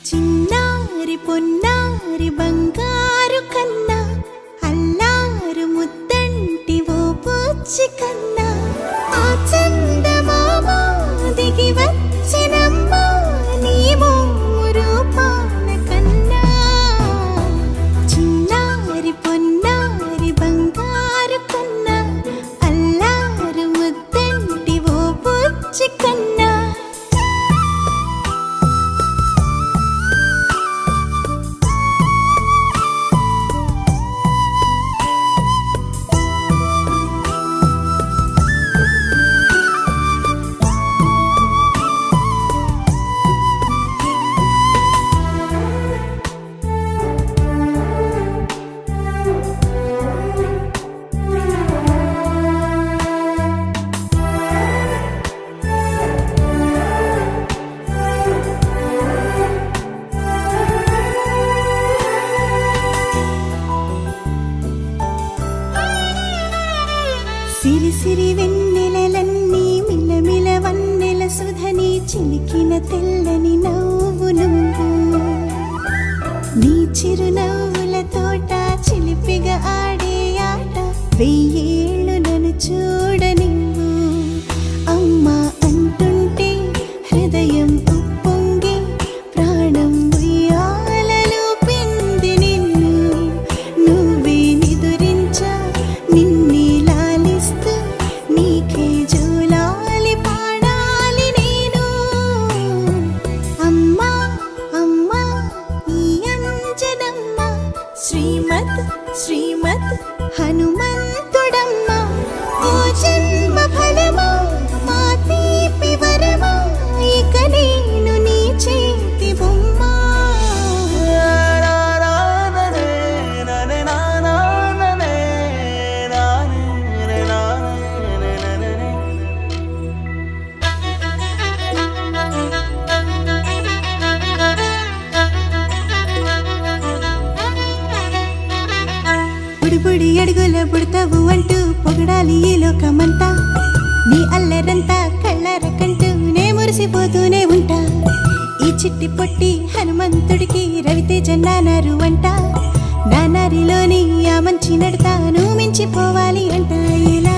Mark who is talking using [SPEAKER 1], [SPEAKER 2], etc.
[SPEAKER 1] చిన్నారి పొన్నారి బంగారు కన్నా అల్లారు ముద్దంటి ఓ పూచి కన్నా ఆ చందమామ దిగి వచ్చినమ్మ నీ రూపాల కన్నా చిన్నారి పొన్నారి బంగారు కన్నా అల్లారు ముద్దంటి ఓ పూచి కన్నా సిరి సిరి వెన్నెలలన్నీ మిలమిల వన్నెల సుధని చిలికిన తెల్లని నవ్వు నువ్వు నీ చిరునవ్వుల తోట చిలిపిగా ఆడే ఆట వెయ్యేళ్ళు నన్ను చూడ నువ్వు అమ్మా అంటుంటే హృదయం ఉప్పొంగి ప్రాణం ఉయ్యాలలో పిండి నిన్ను నువ్వే నిదురించా నిన్నే నీకే జోలాలి పాడాలి నేను అమ్మా అమ్మా ఈ అంజనమ్మ శ్రీమత్ శ్రీమత్ హనుమంతుడమ్మ ఓ జన్మ ఫలమా మా తీపి వరమా ఇక నేను నీ చేతి బొమ్మ బుడి అడుగుల బుడతావు అంటూ పొగడాలి ఈ లోకమంతా నీ అల్లరంతా కళ్ళరకంటూ నే మురిసిపోతూనే ఉంటా ఈ చిట్టి పొట్టి హనుమంతుడికి రవితేజ నానారు అంట నానారిలోని ఆ మంచి నడతాను మించిపోవాలి అంట ఇలా